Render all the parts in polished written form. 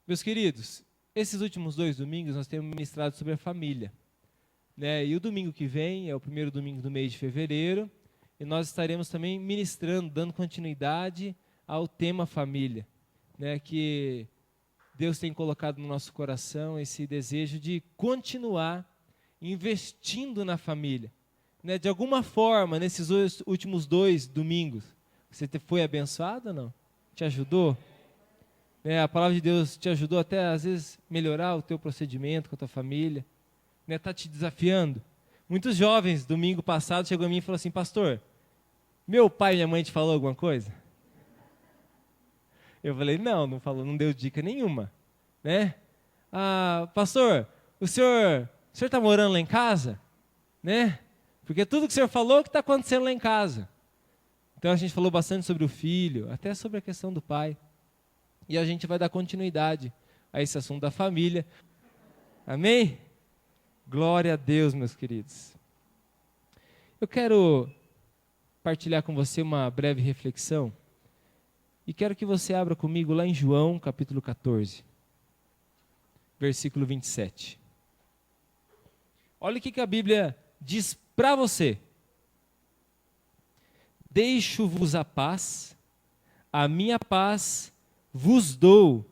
Meus queridos, esses últimos 2 domingos nós temos ministrado sobre a família, né? E o domingo que vem é o primeiro domingo do mês de fevereiro, e nós estaremos também ministrando, dando continuidade ao tema família, né? Que Deus tem colocado no nosso coração esse desejo de continuar investindo na família, né? De alguma forma, nesses últimos 2 domingos, você foi abençoado ou não? Te ajudou? A palavra de Deus te ajudou até, às vezes, melhorar o teu procedimento com a tua família? Está te desafiando? Muitos jovens, domingo passado, chegou a mim e falou assim: pastor, meu pai e minha mãe te falou alguma coisa? Eu falei: não falou, não deu dica nenhuma, né? Ah, pastor, o senhor está morando lá em casa? Né? Porque tudo que o senhor falou que está acontecendo lá em casa. Então a gente falou bastante sobre o filho, até sobre a questão do pai. E a gente vai dar continuidade a esse assunto da família. Amém? Glória a Deus, meus queridos. Eu quero partilhar com você uma breve reflexão. E quero que você abra comigo lá em João, capítulo 14, versículo 27. Olha o que a Bíblia diz para você. Deixo-vos a paz, a minha paz vos dou,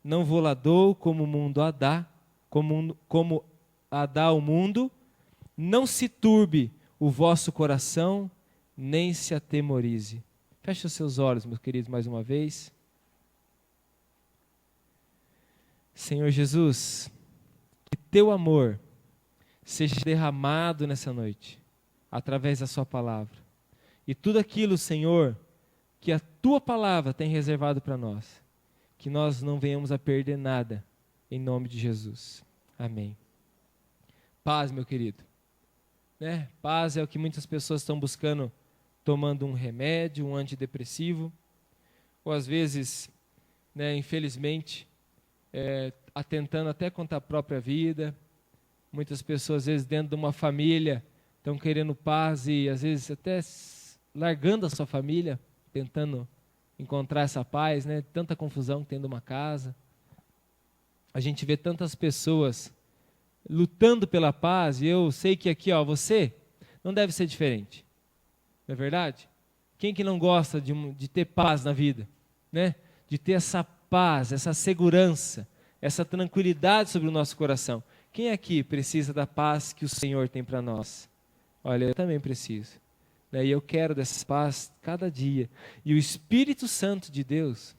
não vou-la dou como o mundo a dá, como a dá o mundo. Não se turbe o vosso coração, nem se atemorize. Feche os seus olhos, meus queridos, mais uma vez. Senhor Jesus, que teu amor seja derramado nessa noite, através da sua palavra. E tudo aquilo, Senhor, que a tua palavra tem reservado para nós, que nós não venhamos a perder nada, em nome de Jesus. Amém. Paz, meu querido. Né? Paz é o que muitas pessoas estão buscando, tomando um remédio, um antidepressivo, ou às vezes, né, infelizmente, atentando até contra a própria vida. Muitas pessoas, às vezes, dentro de uma família, estão querendo paz e, às vezes, até largando a sua família, tentando encontrar essa paz, né? Tanta confusão que tem numa casa. A gente vê tantas pessoas lutando pela paz, e eu sei que aqui, você não deve ser diferente. Não é verdade? Quem que não gosta de ter paz na vida? Né? De ter essa paz, essa segurança, essa tranquilidade sobre o nosso coração. Quem aqui precisa da paz que o Senhor tem para nós? Olha, eu também preciso. E eu quero dessa paz cada dia. E o Espírito Santo de Deus,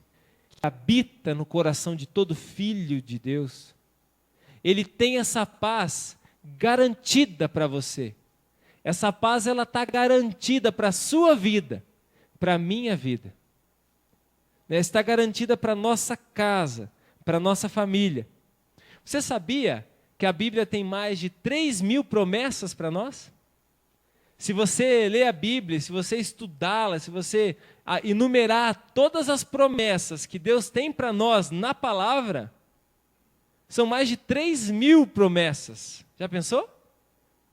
que habita no coração de todo filho de Deus, ele tem essa paz garantida para você. Essa paz, ela está garantida para a sua vida, para a minha vida. Está garantida para a nossa casa, para a nossa família. Você sabia que a Bíblia tem mais de 3.000 promessas para nós? Se você ler a Bíblia, se você estudá-la, se você enumerar todas as promessas que Deus tem para nós na palavra, são mais de 3.000 promessas. Já pensou?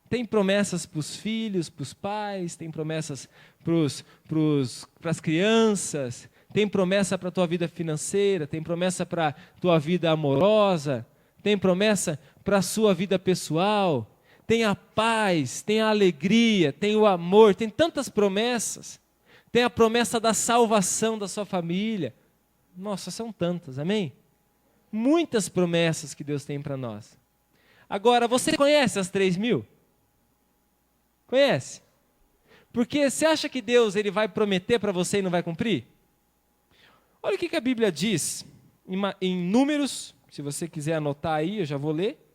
Tem promessas para os filhos, para os pais, tem promessas para as crianças, tem promessa para a tua vida financeira, tem promessa para a tua vida amorosa, tem promessa para a sua vida pessoal. Tem a paz, tem a alegria, tem o amor, tem tantas promessas. Tem a promessa da salvação da sua família. Nossa, são tantas, amém? Muitas promessas que Deus tem para nós. Agora, você conhece as 3.000? Conhece? Porque você acha que Deus ele vai prometer para você e não vai cumprir? Olha o que a Bíblia diz em Números, se você quiser anotar aí, eu já vou ler.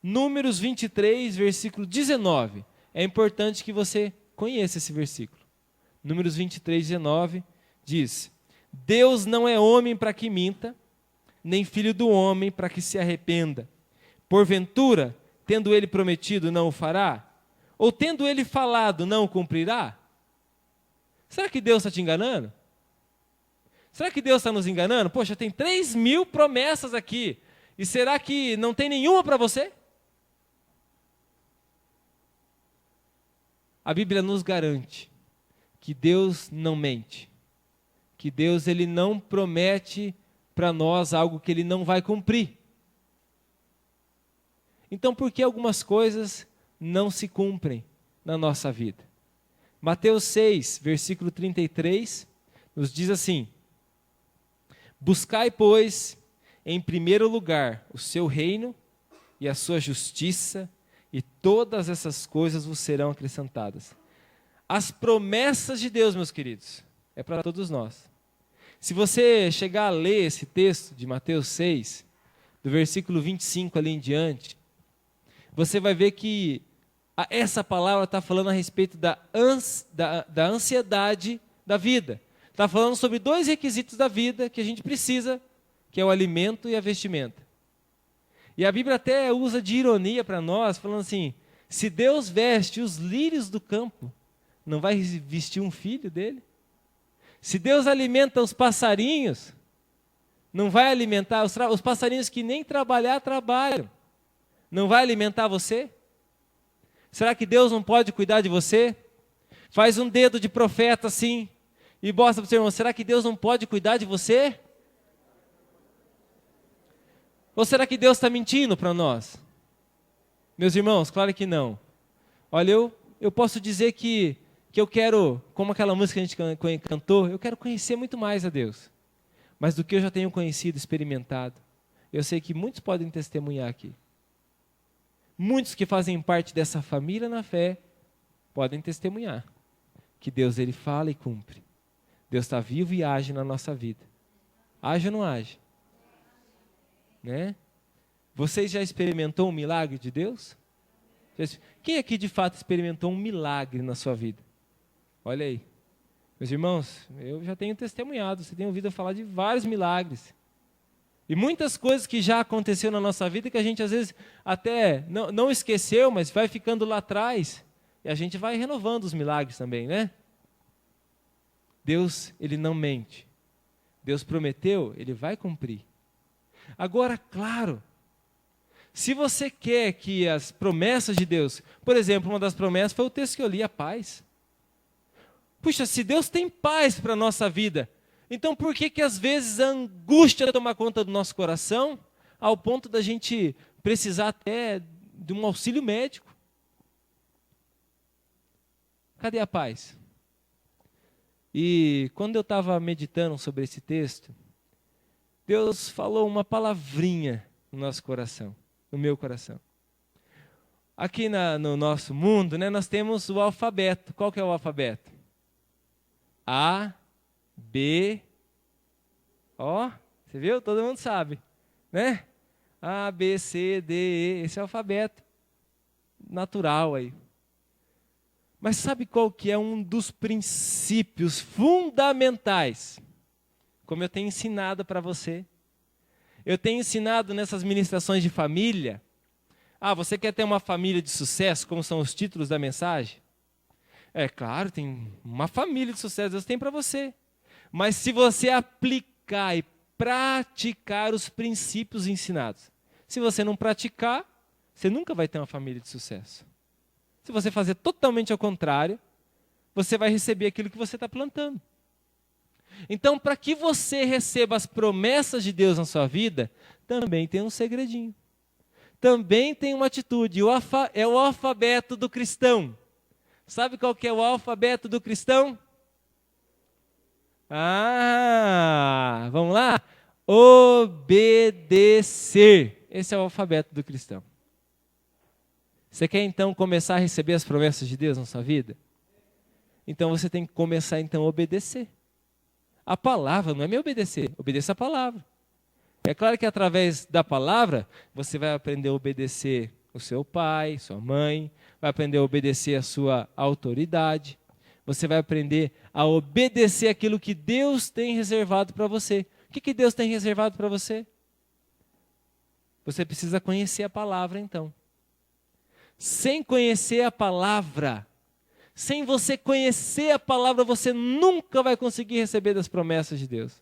Números 23, versículo 19. É importante que você conheça esse versículo. Números 23, 19 diz: Deus não é homem para que minta, nem filho do homem para que se arrependa. Porventura, tendo ele prometido, não o fará? Ou tendo ele falado, não o cumprirá? Será que Deus está te enganando? Será que Deus está nos enganando? Poxa, tem 3.000 promessas aqui. E será que não tem nenhuma para você? A Bíblia nos garante que Deus não mente, que Deus ele não promete para nós algo que Ele não vai cumprir. Então, por que algumas coisas não se cumprem na nossa vida? Mateus 6, versículo 33, nos diz assim: buscai, pois, em primeiro lugar o seu reino e a sua justiça, e todas essas coisas vos serão acrescentadas. As promessas de Deus, meus queridos, é para todos nós. Se você chegar a ler esse texto de Mateus 6, do versículo 25 ali em diante, você vai ver que essa palavra está falando a respeito da ansiedade da vida. Está falando sobre dois requisitos da vida que a gente precisa, que é o alimento e a vestimenta. E a Bíblia até usa de ironia para nós, falando assim: se Deus veste os lírios do campo, não vai vestir um filho dele? Se Deus alimenta os passarinhos, não vai alimentar os passarinhos que nem trabalhar, trabalham. Não vai alimentar você? Será que Deus não pode cuidar de você? Faz um dedo de profeta assim e mostra para o seu irmão: será que Deus não pode cuidar de você? Ou será que Deus está mentindo para nós? Meus irmãos, claro que não. Olha, eu posso dizer que eu quero, como aquela música que a gente cantou, eu quero conhecer muito mais a Deus. Mas do que eu já tenho conhecido, experimentado, eu sei que muitos podem testemunhar aqui. Muitos que fazem parte dessa família na fé podem testemunhar que Deus, Ele fala e cumpre. Deus está vivo e age na nossa vida. Age ou não age? Né? Você já experimentou um milagre de Deus? Quem aqui de fato experimentou um milagre na sua vida? Olha aí. Meus irmãos, eu já tenho testemunhado, você tem ouvido eu falar de vários milagres. E muitas coisas que já aconteceram na nossa vida que a gente às vezes até não esqueceu, mas vai ficando lá atrás. E a gente vai renovando os milagres também, né? Deus, Ele não mente. Deus prometeu, Ele vai cumprir. Agora, claro, se você quer que as promessas de Deus, por exemplo, uma das promessas foi o texto que eu li, a paz. Puxa, se Deus tem paz para a nossa vida, então por que às vezes a angústia toma conta do nosso coração, ao ponto da gente precisar até de um auxílio médico? Cadê a paz? E quando eu estava meditando sobre esse texto, Deus falou uma palavrinha no nosso coração, no meu coração. Aqui no nosso mundo, né, nós temos o alfabeto. Qual que é o alfabeto? A, B, ó, você viu? Todo mundo sabe, né? A, B, C, D, E, esse é o alfabeto natural aí. Mas sabe qual que é um dos princípios fundamentais? Como eu tenho ensinado para você. Eu tenho ensinado nessas ministrações de família. Você quer ter uma família de sucesso, como são os títulos da mensagem? É claro, tem uma família de sucesso, Deus tem para você. Mas se você aplicar e praticar os princípios ensinados, se você não praticar, você nunca vai ter uma família de sucesso. Se você fazer totalmente ao contrário, você vai receber aquilo que você está plantando. Então, para que você receba as promessas de Deus na sua vida, também tem um segredinho. Também tem uma atitude. É o alfabeto do cristão. Sabe qual que é o alfabeto do cristão? Vamos lá? Obedecer. Esse é o alfabeto do cristão. Você quer então começar a receber as promessas de Deus na sua vida? Então você tem que começar então a obedecer. A palavra não é me obedecer, obedeça a palavra. É claro que através da palavra você vai aprender a obedecer o seu pai, sua mãe, vai aprender a obedecer a sua autoridade, você vai aprender a obedecer aquilo que Deus tem reservado para você. O que Deus tem reservado para você? Você precisa conhecer a palavra então. Sem conhecer a palavra, sem você conhecer a palavra, você nunca vai conseguir receber das promessas de Deus.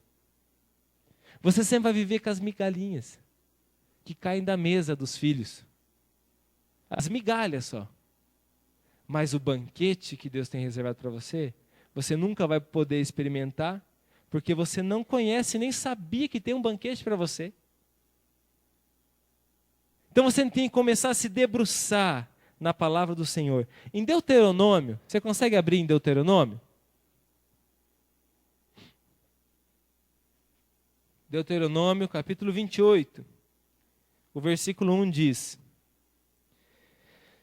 Você sempre vai viver com as migalhinhas que caem da mesa dos filhos. As migalhas só. Mas o banquete que Deus tem reservado para você, você nunca vai poder experimentar, porque você não conhece nem sabia que tem um banquete para você. Então você tem que começar a se debruçar na palavra do Senhor. Em Deuteronômio, você consegue abrir em Deuteronômio? Deuteronômio, capítulo 28. O versículo 1 diz: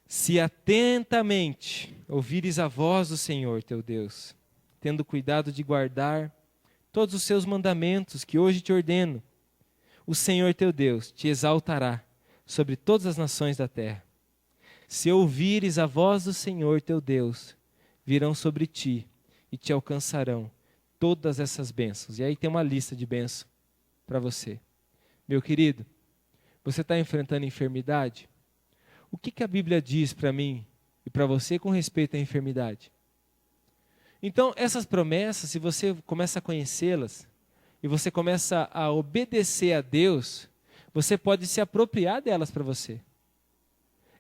Se atentamente ouvires a voz do Senhor teu Deus, tendo cuidado de guardar todos os seus mandamentos que hoje te ordeno, o Senhor teu Deus te exaltará sobre todas as nações da terra. Se ouvires a voz do Senhor teu Deus, virão sobre ti e te alcançarão todas essas bênçãos. E aí tem uma lista de bênçãos para você. Meu querido, você está enfrentando enfermidade? O que a Bíblia diz para mim e para você com respeito à enfermidade? Então, essas promessas, se você começa a conhecê-las e você começa a obedecer a Deus, você pode se apropriar delas para você.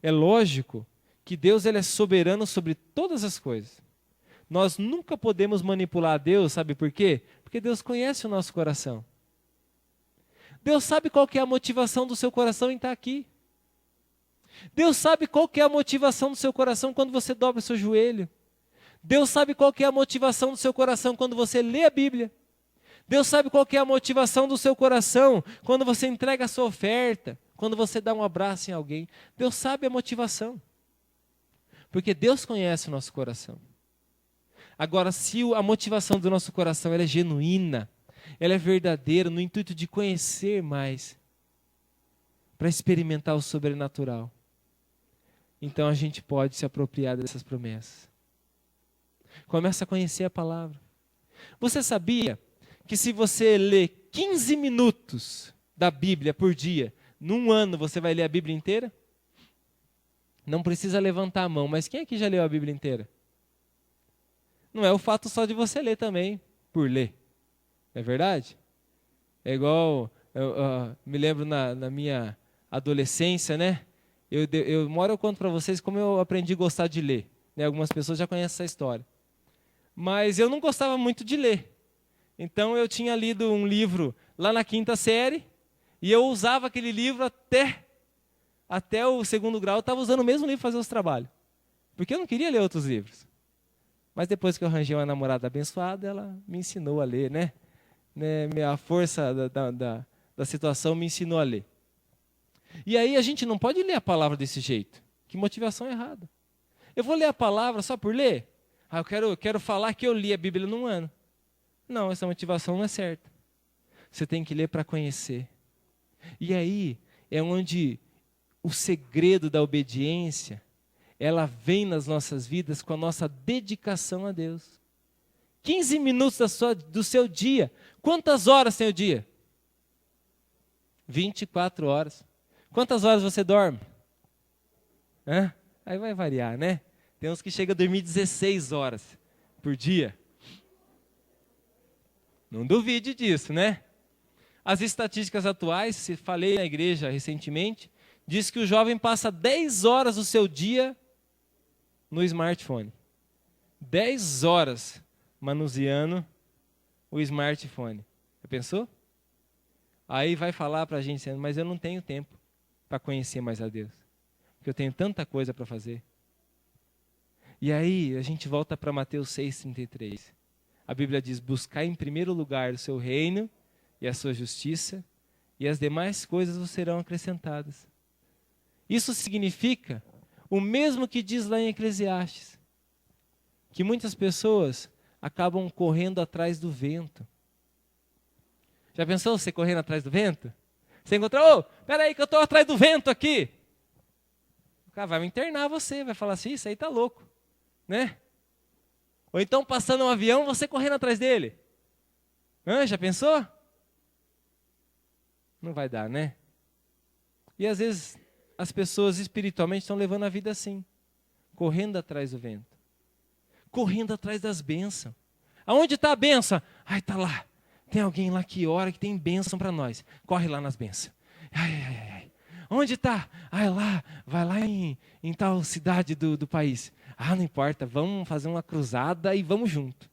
É lógico que Deus ele é soberano sobre todas as coisas. Nós nunca podemos manipular a Deus, sabe por quê? Porque Deus conhece o nosso coração. Deus sabe qual que é a motivação do seu coração em estar aqui. Deus sabe qual que é a motivação do seu coração quando você dobra o seu joelho. Deus sabe qual que é a motivação do seu coração quando você lê a Bíblia. Deus sabe qual que é a motivação do seu coração quando você entrega a sua oferta, quando você dá um abraço em alguém. Deus sabe a motivação. Porque Deus conhece o nosso coração. Agora, se a motivação do nosso coração ela é genuína, ela é verdadeira, no intuito de conhecer mais, para experimentar o sobrenatural, então a gente pode se apropriar dessas promessas. Começa a conhecer a palavra. Você sabia que se você lê 15 minutos da Bíblia por dia, num ano você vai ler a Bíblia inteira? Não precisa levantar a mão, mas quem aqui já leu a Bíblia inteira? Não é o fato só de você ler também, por ler. Não é verdade? É igual, eu me lembro na minha adolescência, né? Uma hora eu conto para vocês como eu aprendi a gostar de ler. Né? Algumas pessoas já conhecem essa história. Mas eu não gostava muito de ler. Então eu tinha lido um livro lá na 5ª série e eu usava aquele livro até o 2º grau. Eu estava usando o mesmo livro para fazer os trabalhos. Porque eu não queria ler outros livros. Mas depois que eu arranjei uma namorada abençoada, ela me ensinou a ler, né? A força da situação me ensinou a ler. E aí a gente não pode ler a palavra desse jeito. Que motivação errada. Eu vou ler a palavra só por ler? Eu quero falar que eu li a Bíblia num ano. Não, essa motivação não é certa. Você tem que ler para conhecer. E aí é onde o segredo da obediência, ela vem nas nossas vidas com a nossa dedicação a Deus. 15 minutos do seu dia. Quantas horas tem o dia? 24 horas. Quantas horas você dorme? Aí vai variar, né? Tem uns que chegam a dormir 16 horas por dia. Não duvide disso, né? As estatísticas atuais, se falei na igreja recentemente, diz que o jovem passa 10 horas do seu dia no smartphone. 10 horas manuseando o smartphone. Já pensou? Aí vai falar para a gente, mas eu não tenho tempo para conhecer mais a Deus. Porque eu tenho tanta coisa para fazer. E aí a gente volta para Mateus 6,33. A Bíblia diz, buscar em primeiro lugar o seu reino e a sua justiça, e as demais coisas vos serão acrescentadas. Isso significa o mesmo que diz lá em Eclesiastes, que muitas pessoas acabam correndo atrás do vento. Já pensou você correndo atrás do vento? Você encontrou, peraí que eu estou atrás do vento aqui. O cara vai internar você, vai falar assim, isso aí tá louco, né? Ou então passando um avião, você correndo atrás dele. Já pensou? Não vai dar, né? E às vezes as pessoas espiritualmente estão levando a vida assim, correndo atrás do vento, correndo atrás das bênçãos. Aonde está a bênção? Está lá. Tem alguém lá que ora que tem bênção para nós. Corre lá nas bênçãos. Onde está? Lá, vai lá em tal cidade do país. Não importa, vamos fazer uma cruzada e vamos junto.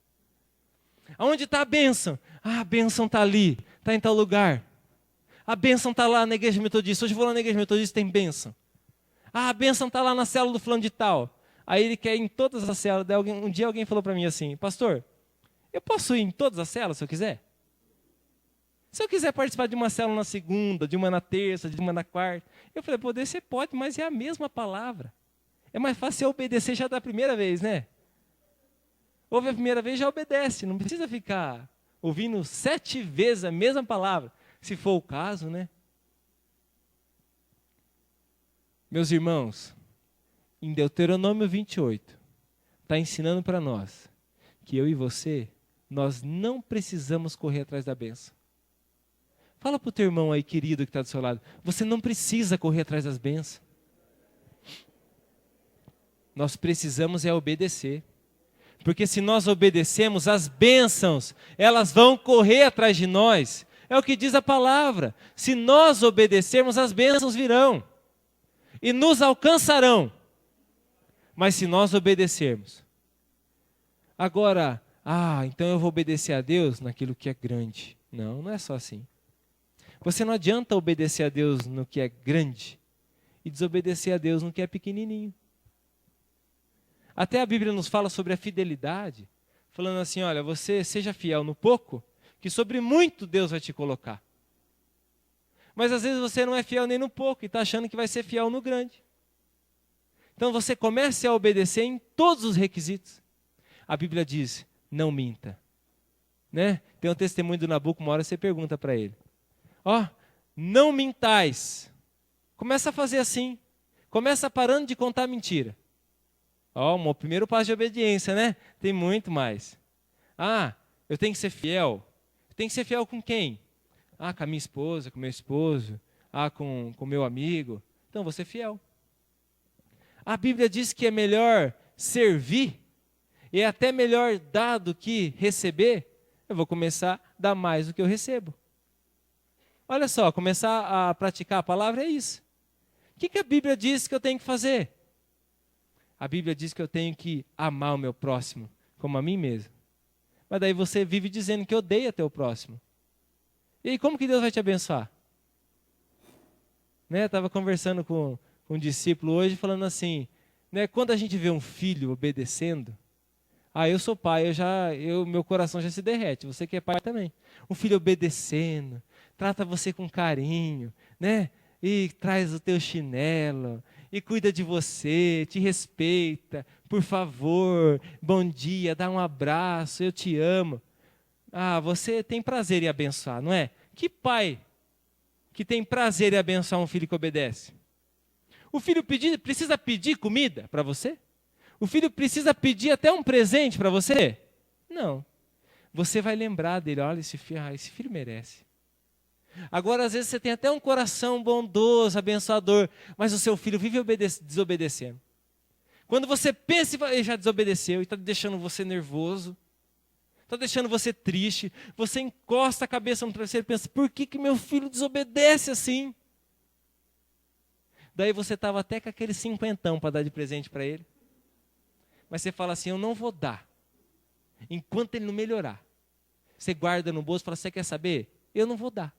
Aonde está a bênção? Ah, a bênção está ali, está em tal lugar. A bênção está lá na igreja metodista. Hoje eu vou lá na igreja metodista e tem bênção. Ah, a bênção está lá na célula do fulano de tal. Aí ele quer ir em todas as células. Um dia alguém falou para mim assim, pastor, eu posso ir em todas as células se eu quiser? Se eu quiser participar de uma célula na segunda, de uma na terça, de uma na quarta. Eu falei, poder você pode, mas é a mesma palavra. É mais fácil você obedecer já da primeira vez, né? Ouve a primeira vez, já obedece. Não precisa ficar ouvindo 7 vezes a mesma palavra. Se for o caso, né? Meus irmãos, em Deuteronômio 28, está ensinando para nós que eu e você, nós não precisamos correr atrás da bênção. Fala para o teu irmão aí, querido, que está do seu lado. Você não precisa correr atrás das bênçãos. Nós precisamos é obedecer. Porque se nós obedecemos, as bênçãos, elas vão correr atrás de nós. É o que diz a palavra. Se nós obedecermos, as bênçãos virão. E nos alcançarão. Mas se nós obedecermos. Agora, então eu vou obedecer a Deus naquilo que é grande. Não, não é só assim. Você não adianta obedecer a Deus no que é grande e desobedecer a Deus no que é pequenininho. Até a Bíblia nos fala sobre a fidelidade, falando assim, olha, você seja fiel no pouco, que sobre muito Deus vai te colocar. Mas às vezes você não é fiel nem no pouco e está achando que vai ser fiel no grande. Então você comece a obedecer em todos os requisitos. A Bíblia diz, não minta. Né? Tem um testemunho do Nabuco, uma hora você pergunta para ele. Não mintais. Começa a fazer assim. Começa parando de contar mentira. O primeiro passo de obediência, né? Tem muito mais. Eu tenho que ser fiel. Tem que ser fiel com quem? Com a minha esposa, com meu esposo, com o meu amigo. Então, vou ser fiel. A Bíblia diz que é melhor servir, e é até melhor dar do que receber. Eu vou começar a dar mais do que eu recebo. Olha só, começar a praticar a palavra é isso. O que a Bíblia diz que eu tenho que fazer? A Bíblia diz que eu tenho que amar o meu próximo como a mim mesmo. Mas daí você vive dizendo que odeia teu próximo. E aí, como que Deus vai te abençoar? Estava conversando com um discípulo hoje, falando assim, quando a gente vê um filho obedecendo, eu sou pai, meu coração já se derrete, você que é pai também. Um filho obedecendo, trata você com carinho, e traz o teu chinelo, e cuida de você, te respeita, por favor, bom dia, dá um abraço, eu te amo. Você tem prazer em abençoar, não é? Que pai que tem prazer em abençoar um filho que obedece? O filho precisa pedir comida para você? O filho precisa pedir até um presente para você? Não. Você vai lembrar dele, olha, esse filho merece. Agora, às vezes, você tem até um coração bondoso, abençoador, mas o seu filho vive desobedecendo. Quando você pensa, ele já desobedeceu e está deixando você nervoso, está deixando você triste, você encosta a cabeça no travesseiro e pensa, por que meu filho desobedece assim? Daí você estava até com aquele 50 para dar de presente para ele. Mas você fala assim, eu não vou dar, enquanto ele não melhorar. Você guarda no bolso e fala, você quer saber? Eu não vou dar.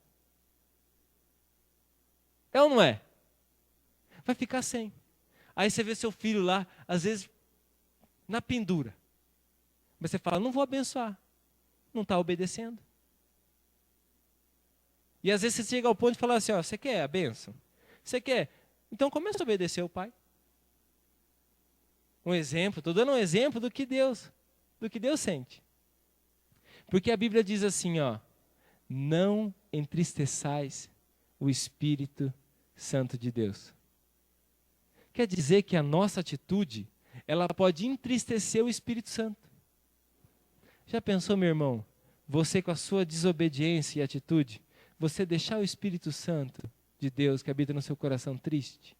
É ou não é? Vai ficar sem. Aí você vê seu filho lá, às vezes, na pendura. Mas você fala, não vou abençoar. Não está obedecendo. E às vezes você chega ao ponto de falar assim, você quer a bênção? Você quer? Então começa a obedecer o pai. Um exemplo, estou dando um exemplo do que Deus sente. Porque a Bíblia diz assim, não entristeçais o Espírito Santo de Deus. Quer dizer que a nossa atitude, ela pode entristecer o Espírito Santo. Já pensou, meu irmão, você com a sua desobediência e atitude, você deixar o Espírito Santo de Deus que habita no seu coração triste?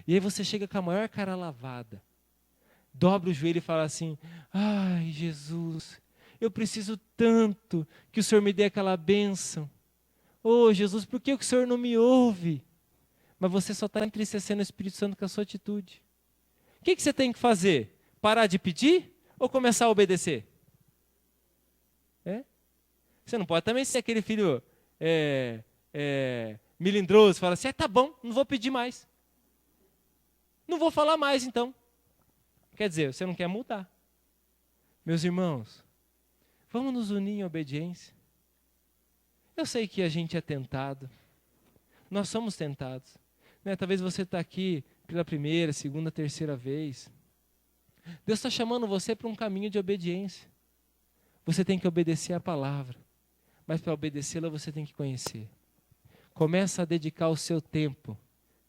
E aí você chega com a maior cara lavada, dobra o joelho e fala assim, Jesus, eu preciso tanto que o Senhor me dê aquela bênção. Jesus, por que o Senhor não me ouve? Mas você só está entristecendo o Espírito Santo com a sua atitude. O que você tem que fazer? Parar de pedir ou começar a obedecer? Você não pode também ser aquele filho melindroso, fala assim, tá bom, não vou pedir mais. Não vou falar mais então. Quer dizer, você não quer mudar. Meus irmãos, vamos nos unir em obediência. Eu sei que a gente é tentado. Nós somos tentados. Né? Talvez você está aqui pela primeira, segunda, terceira vez. Deus está chamando você para um caminho de obediência. Você tem que obedecer a palavra. Mas para obedecê-la você tem que conhecer. Começa a dedicar o seu tempo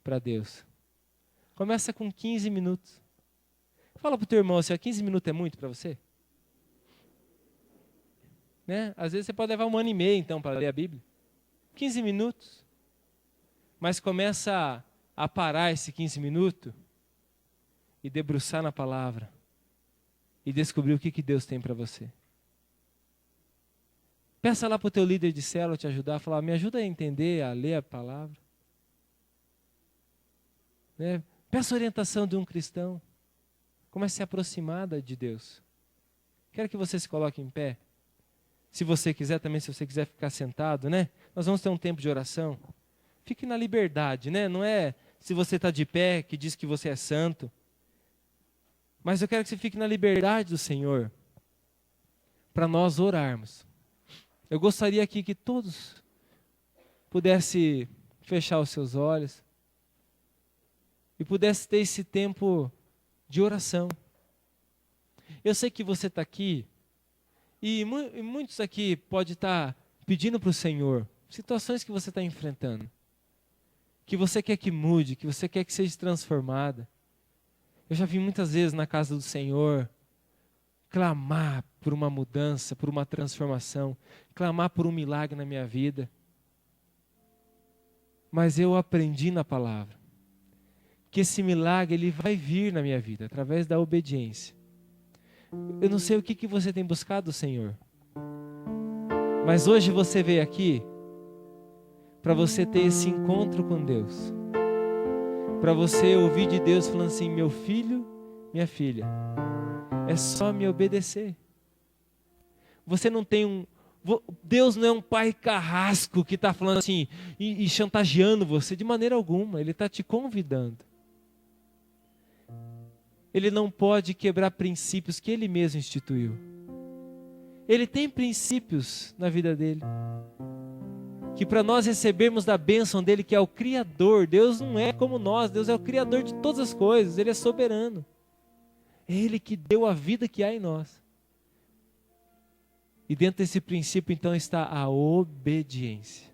para Deus. Começa com 15 minutos. Fala para o teu irmão, se 15 minutos é muito para você? Né? Às vezes você pode levar 1 ano e meio então para ler a Bíblia. 15 minutos. Mas começa a parar esse 15 minutos e debruçar na palavra. E descobrir o que Deus tem para você. Peça lá para o teu líder de célula te ajudar, falar, me ajuda a entender, a ler a palavra. Né? Peça orientação de um cristão. Comece a se aproximar de Deus. Quero que você se coloque em pé. Se você quiser também, se você quiser ficar sentado, né? Nós vamos ter um tempo de oração. Fique na liberdade, né? Não é se você está de pé que diz que você é santo. Mas eu quero que você fique na liberdade do Senhor para nós orarmos. Eu gostaria aqui que todos pudessem fechar os seus olhos e pudessem ter esse tempo de oração. Eu sei que você está aqui e muitos aqui podem estar pedindo para o Senhor situações que você está enfrentando, que você quer que mude, que você quer que seja transformada. Eu já vi muitas vezes na casa do Senhor clamar por uma mudança, por uma transformação, clamar por um milagre na minha vida. Mas eu aprendi na palavra que esse milagre ele vai vir na minha vida através da obediência. Eu não sei o que você tem buscado do Senhor, mas hoje você veio aqui para você ter esse encontro com Deus, para você ouvir de Deus falando assim, meu filho, minha filha, é só me obedecer. Você não tem Deus não é um pai carrasco que está falando assim e chantageando você de maneira alguma. Ele está te convidando. Ele não pode quebrar princípios que Ele mesmo instituiu. Ele tem princípios na vida dele. Que para nós recebermos da bênção dele, que é o Criador, Deus não é como nós, Deus é o Criador de todas as coisas, Ele é soberano. É Ele que deu a vida que há em nós. E dentro desse princípio, então, está a obediência.